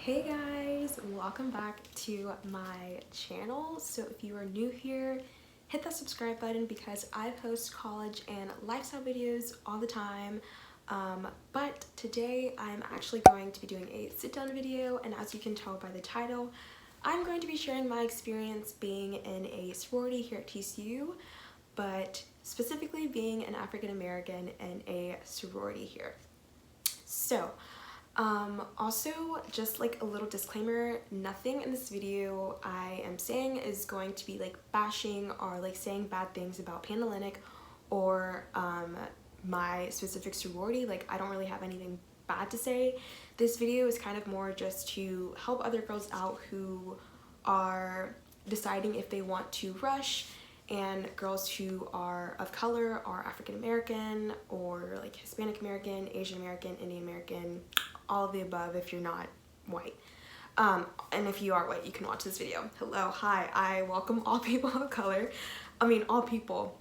Hey guys, welcome back to my channel. So if you are new here, hit that subscribe button because I post college and lifestyle videos all the time. But today I'm actually going to be doing a sit down video, and as you can tell by the title, I'm going to be sharing my experience being in a sorority here at TCU, but specifically being an African American in a sorority here. So also, just like a little disclaimer, nothing in this video I am saying is going to be like bashing or like saying bad things about Panhellenic or my specific sorority. Like, I don't really have anything bad to say. This video is kind of more just to help other girls out who are deciding if they want to rush, and girls who are of color, are African American or like Hispanic American, Asian American, Indian American, all of the above if you're not white. And if you are white, you can watch this video. Hello, hi, I welcome all people of color. I mean, all people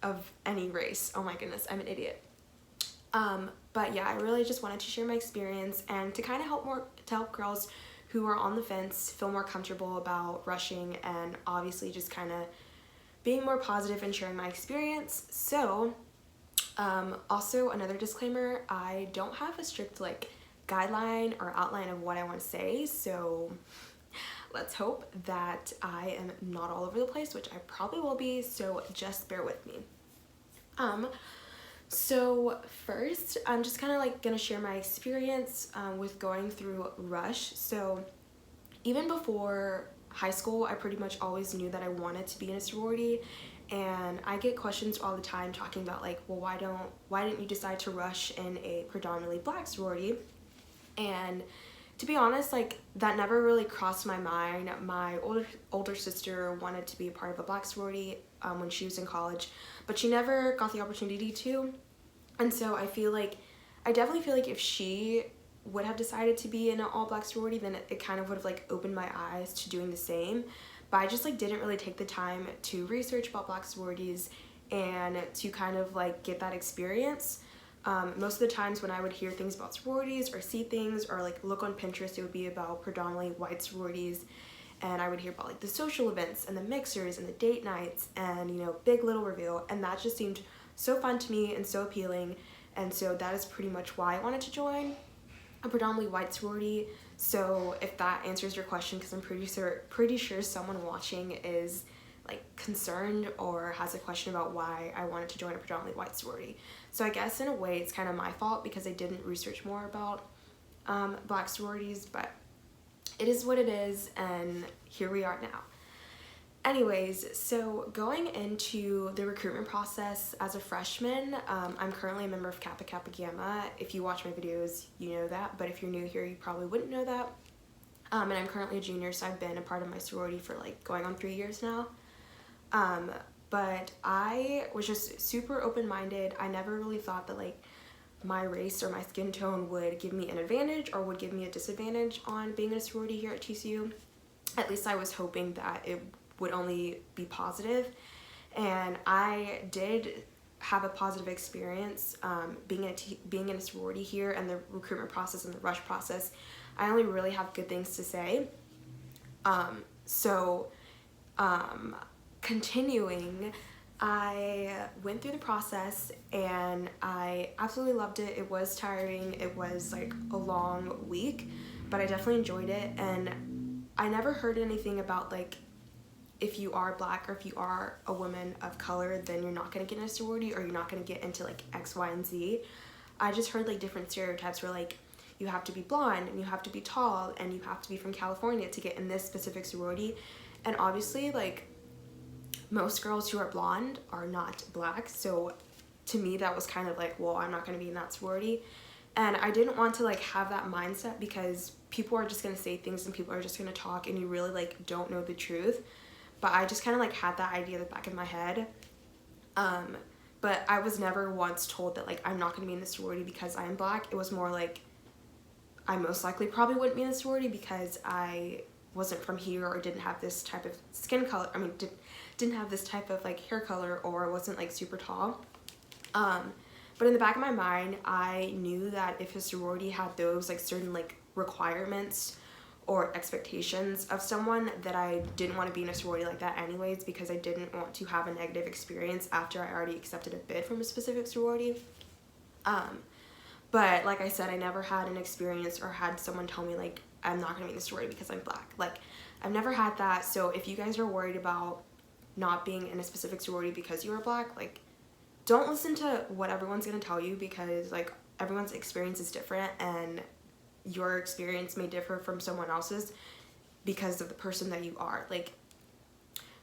of any race. Oh my goodness, I'm an idiot. But yeah, I really just wanted to share my experience and to kind of help girls who are on the fence feel more comfortable about rushing, and obviously just kind of being more positive and sharing my experience. So also another disclaimer, I don't have a strict like guideline or outline of what I want to say, so let's hope that I am not all over the place, which I probably will be, so just bear with me. So first, I'm just kind of like gonna share my experience with going through rush. So even before high school, I pretty much always knew that I wanted to be in a sorority, and I get questions all the time talking about like, well, why didn't you decide to rush in a predominantly black sorority? And to be honest, like, that never really crossed my mind. My older sister wanted to be a part of a black sorority when she was in college, but she never got the opportunity to. And so I definitely feel like if she would have decided to be in an all-black sorority, then it kind of would have like opened my eyes to doing the same. But I just like didn't really take the time to research about black sororities and to kind of like get that experience. Most of the times when I would hear things about sororities or see things or like look on Pinterest, it would be about predominantly white sororities, and I would hear about like the social events and the mixers and the date nights and, you know, big little reveal, and that just seemed so fun to me and so appealing. And so that is pretty much why I wanted to join a predominantly white sorority. So if that answers your question, because I'm pretty sure someone watching is like concerned or has a question about why I wanted to join a predominantly white sorority. So I guess in a way it's kind of my fault because I didn't research more about black sororities, but it is what it is, and here we are now. Anyways, so going into the recruitment process as a freshman, I'm currently a member of Kappa Kappa Gamma. If you watch my videos, you know that, but if you're new here, you probably wouldn't know that. And I'm currently a junior, so I've been a part of my sorority for like going on 3 years now. But I was just super open-minded. I never really thought that like my race or my skin tone would give me an advantage or would give me a disadvantage on being in a sorority here at TCU. At least I was hoping that it would only be positive, and I did have a positive experience being in a sorority here, and the recruitment process and the rush process. I only really have good things to say. Continuing, I went through the process and I absolutely loved it. It was tiring. It was like a long week, but I definitely enjoyed it. And I never heard anything about like, if you are black or if you are a woman of color, then you're not going to get in a sorority or you're not going to get into like X, Y, and Z. I just heard like different stereotypes where like you have to be blonde and you have to be tall and you have to be from California to get in this specific sorority. And obviously like most girls who are blonde are not black, so to me that was kind of like, well, I'm not going to be in that sorority. And I didn't want to like have that mindset because people are just going to say things and people are just going to talk and you really like don't know the truth. But I just kind of like had that idea at the back of my head. But I was never once told that like I'm not going to be in the sorority because I am black. It was more like I most likely probably wouldn't be in the sorority because I wasn't from here or didn't have this type of skin color. I mean, didn't have this type of like hair color or wasn't like super tall. But in the back of my mind, I knew that if a sorority had those like certain like requirements or expectations of someone, that I didn't want to be in a sorority like that anyways, because I didn't want to have a negative experience after I already accepted a bid from a specific sorority. But like I said, I never had an experience or had someone tell me like, I'm not gonna be in the sorority because I'm black. Like, I've never had that. So if you guys are worried about not being in a specific sorority because you are black, like, don't listen to what everyone's gonna tell you, because like everyone's experience is different, and your experience may differ from someone else's because of the person that you are. Like,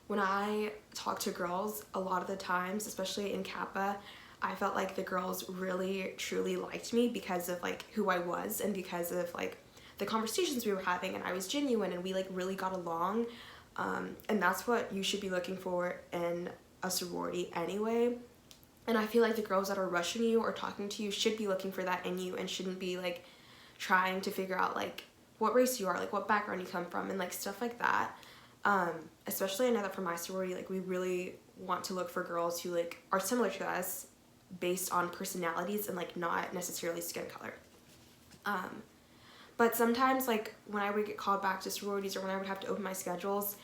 when I talk to girls, a lot of the times, especially in Kappa, I felt like the girls really truly liked me because of like who I was, and because of like the conversations we were having, and I was genuine, and we like really got along. And that's what you should be looking for in a sorority anyway. And I feel like the girls that are rushing you or talking to you should be looking for that in you, and shouldn't be like trying to figure out like what race you are, like what background you come from, and like stuff like that. Especially I know that for my sorority, like we really want to look for girls who like are similar to us based on personalities, and like not necessarily skin color. But sometimes like when I would get called back to sororities, or when I would have to open my schedules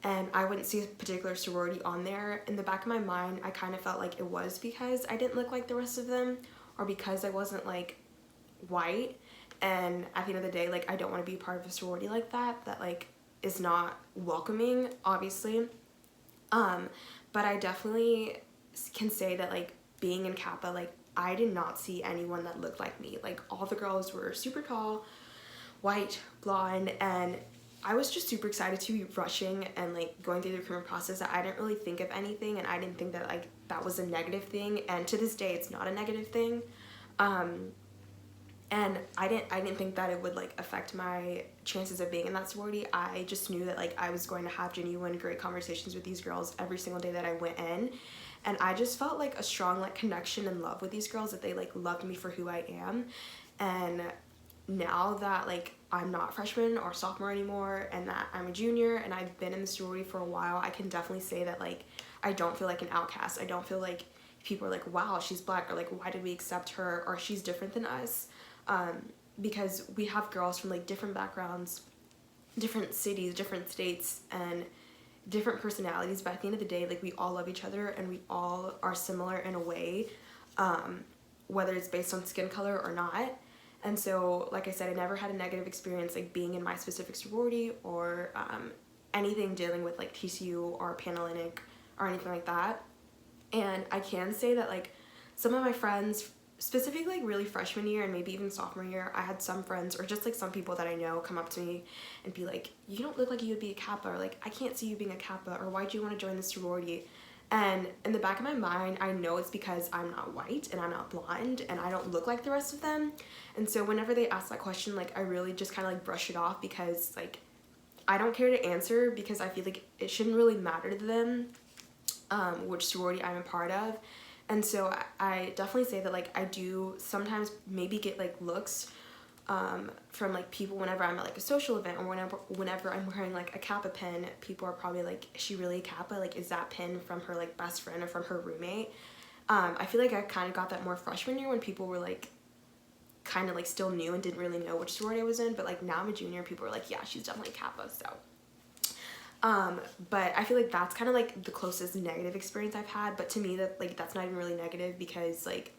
and I wouldn't see a particular sorority on there, in the back of my mind I kind of felt like it was because I didn't look like the rest of them, or because I wasn't like white. And at the end of the day, like I don't want to be part of a sorority like that, that like is not welcoming, obviously. But I definitely can say that like being in Kappa, like I did not see anyone that looked like me. Like all the girls were super tall, white, blonde, and I was just super excited to be rushing and like going through the recruitment process, that I didn't really think of anything, and I didn't think that like that was a negative thing, and to this day it's not a negative thing. And I didn't think that it would like affect my chances of being in that sorority. I just knew that like I was going to have genuine great conversations with these girls every single day that I went in, and I just felt like a strong like connection and love with these girls, that they like loved me for who I am. And now that like I'm not freshman or sophomore anymore, and that I'm a junior and I've been in the sorority for a while, I can definitely say that like I don't feel like an outcast. I don't feel like people are like, wow, she's black, or like why did we accept her, or she's different than us. Because we have girls from like different backgrounds, different cities, different states, and different personalities, but at the end of the day, like we all love each other, and we all are similar in a way, whether it's based on skin color or not. And so, like I said, I never had a negative experience like being in my specific sorority, or anything dealing with like TCU or Panhellenic or anything like that. And I can say that like some of my friends, specifically like really freshman year and maybe even sophomore year, I had some friends, or just like some people that I know, come up to me and be like, you don't look like you would be a Kappa, or like I can't see you being a Kappa, or why'd you want to join the sorority? And in the back of my mind, I know it's because I'm not white and I'm not blonde and I don't look like the rest of them. And so whenever they ask that question, like I really just kind of like brush it off, because like I don't care to answer, because I feel like it shouldn't really matter to them which sorority I'm a part of. And so I definitely say that like I do sometimes maybe get like looks from like people whenever I'm at like a social event, or whenever I'm wearing like a Kappa pin. People are probably like, is she really a Kappa? Like, is that pin from her like best friend or from her roommate? I feel like I kind of got that more freshman year, when people were like kind of like still new and didn't really know which sorority I was in. But like now I'm a junior, people are like, yeah, she's definitely a Kappa. So but I feel like that's kind of like the closest negative experience I've had. But to me, that like that's not even really negative, because like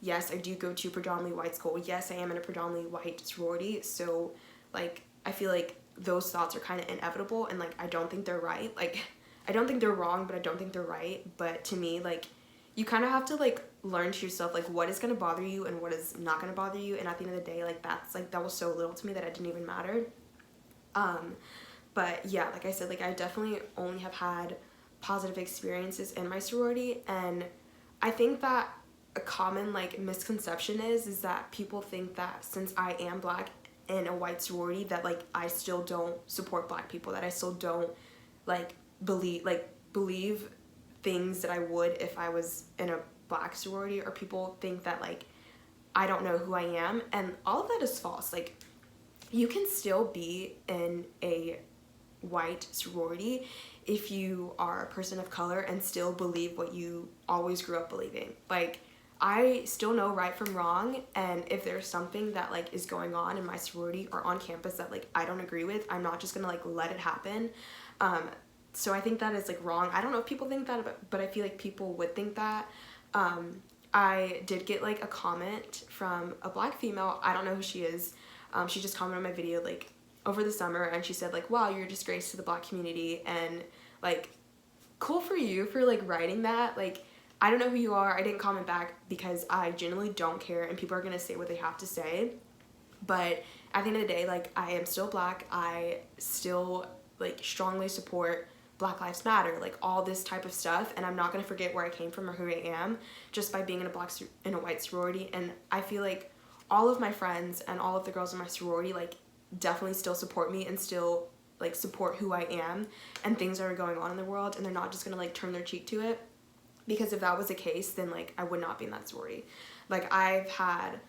yes, I do go to a predominantly white school. Yes, I am in a predominantly white sorority. So like I feel like those thoughts are kind of inevitable, and like I don't think they're right. Like I don't think they're wrong, but I don't think they're right. But to me, like you kind of have to like learn to yourself like what is going to bother you and what is not going to bother you. And at the end of the day, like that's like that was so little to me that it didn't even matter. But yeah, like I said, like I definitely only have had positive experiences in my sorority. And I think that a common like misconception is that people think that since I am black in a white sorority, that like I still don't support black people, that I still don't like believe things that I would if I was in a black sorority, or people think that like I don't know who I am. And all of that is false. Like you can still be in a white sorority if you are a person of color and still believe what you always grew up believing. Like I still know right from wrong, and if there's something that like is going on in my sorority or on campus that like I don't agree with, I'm not just gonna like let it happen. So I think that is like wrong. I don't know if people think that, but I feel like people would think that. I did get like a comment from a black female. I don't know who she is. She just commented on my video like over the summer, and she said like, wow, you're a disgrace to the black community, and like, cool for you for like writing that. Like, I don't know who you are. I didn't comment back because I genuinely don't care, and people are gonna say what they have to say. But at the end of the day, like, I am still black. I still like strongly support Black Lives Matter, like all this type of stuff, and I'm not gonna forget where I came from or who I am just by being in a white sorority. And I feel like all of my friends and all of the girls in my sorority like definitely still support me and still like support who I am and things that are going on in the world, and they're not just gonna like turn their cheek to it. Because if that was the case, then like I would not be in that sorority. Like, I've had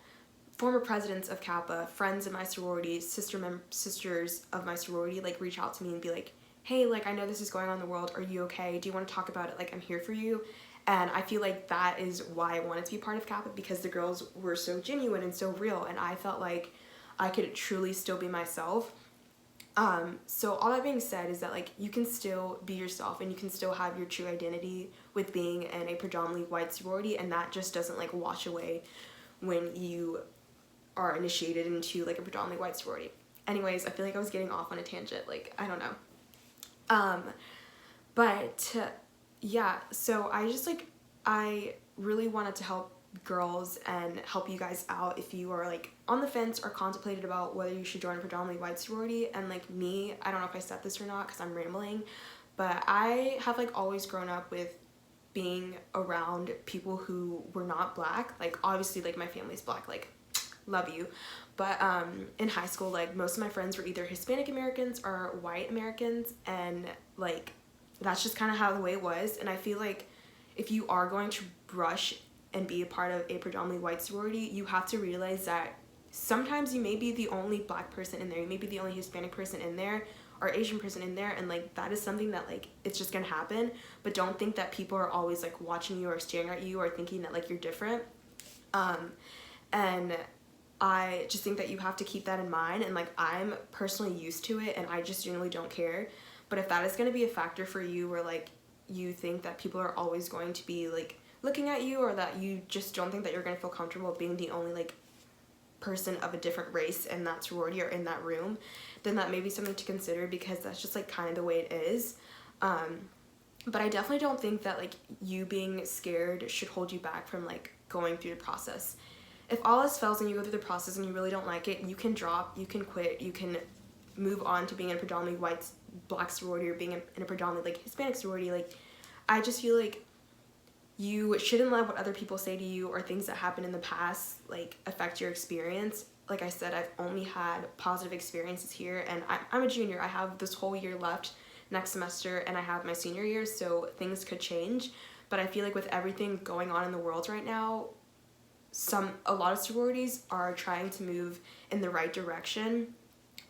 former presidents of Kappa, friends in my sorority, sisters of my sorority like reach out to me and be like, hey, like, I know this is going on in the world, are you okay, do you want to talk about it, like, I'm here for you. And I feel like that is why I wanted to be part of Kappa, because the girls were so genuine and so real, and I felt like I could truly still be myself. So all that being said is that like you can still be yourself and you can still have your true identity with being in a predominantly white sorority, and that just doesn't like wash away when you are initiated into like a predominantly white sorority. Anyways, I feel like I was getting off on a tangent, like, I don't know. But yeah, so I really wanted to help girls and help you guys out if you are like on the fence or contemplated about whether you should join a predominantly white sorority. And like me, I don't know if I said this or not because I'm rambling, but I have like always grown up with being around people who were not black. Like, obviously like my family's black, like, love you, but in high school like most of my friends were either Hispanic Americans or white Americans, and like that's just kind of how the way it was. And I feel like if you are going to rush and be a part of a predominantly white sorority, you have to realize that sometimes you may be the only black person in there, you may be the only Hispanic person in there or Asian person in there, and like that is something that like it's just gonna happen. But don't think that people are always like watching you or staring at you or thinking that like you're different. And I just think that you have to keep that in mind, and like I'm personally used to it and I just generally don't care. But if that is going to be a factor for you where like you think that people are always going to be like looking at you, or that you just don't think that you're going to feel comfortable being the only like person of a different race in that sorority or in that room, then that may be something to consider, because that's just like kind of the way it is. But I definitely don't think that like you being scared should hold you back from like going through the process. If all else fails and you go through the process and you really don't like it, you can drop, you can quit, you can move on to being in a predominantly white black sorority or being in a predominantly like Hispanic sorority. Like, I just feel like you shouldn't let what other people say to you or things that happened in the past like affect your experience. Like I said, I've only had positive experiences here, and I'm a junior. I have this whole year left next semester, and I have my senior year, so things could change. But I feel like with everything going on in the world right now, a lot of sororities are trying to move in the right direction.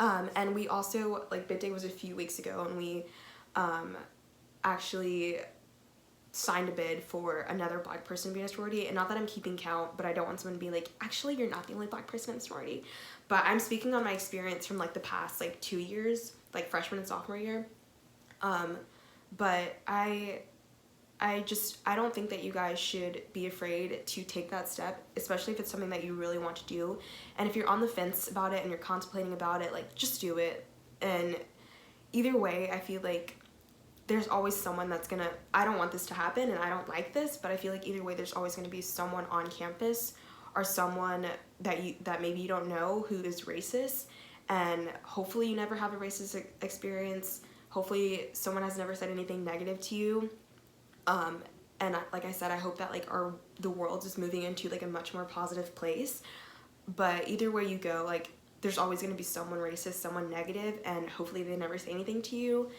And we also, like, Bid Day was a few weeks ago, and we actually signed a bid for another black person to be in a sorority. And not that I'm keeping count, but I don't want someone to be like, actually, you're not the only black person in the sorority. But I'm speaking on my experience from like the past like 2 years, like freshman and sophomore year. But I don't think that you guys should be afraid to take that step, especially if it's something that you really want to do. And if you're on the fence about it and you're contemplating about it, like, just do it. And either way, I feel like there's always someone that's gonna, I don't want this to happen and I don't like this, but I feel like either way there's always gonna be someone on campus or someone that maybe you don't know who is racist. And hopefully you never have a racist experience. Hopefully someone has never said anything negative to you. And like I said, I hope that like the world is moving into like a much more positive place. But either way you go, like, there's always going to be someone racist, someone negative, and hopefully they never say anything to you.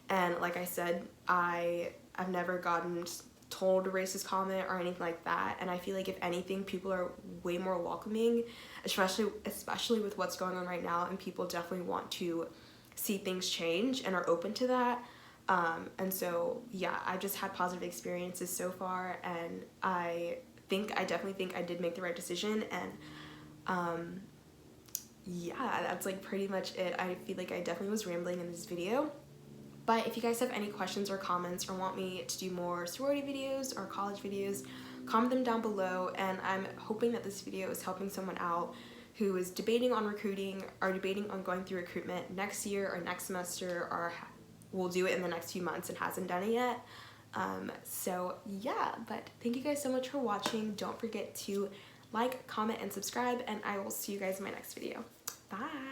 And like I said, I've never gotten told a racist comment or anything like that. And I feel like if anything, people are way more welcoming, especially with what's going on right now, and people definitely want to see things change and are open to that. And so, yeah, I've just had positive experiences so far, and I definitely think I did make the right decision. And yeah, that's like pretty much it. I feel like I definitely was rambling in this video. But if you guys have any questions or comments or want me to do more sorority videos or college videos, comment them down below. And I'm hoping that this video is helping someone out who is debating on recruiting or debating on going through recruitment next year or next semester, or will do it in the next few months and hasn't done it yet. So yeah, but thank you guys so much for watching. Don't forget to like, comment, and subscribe, and I will see you guys in my next video. Bye!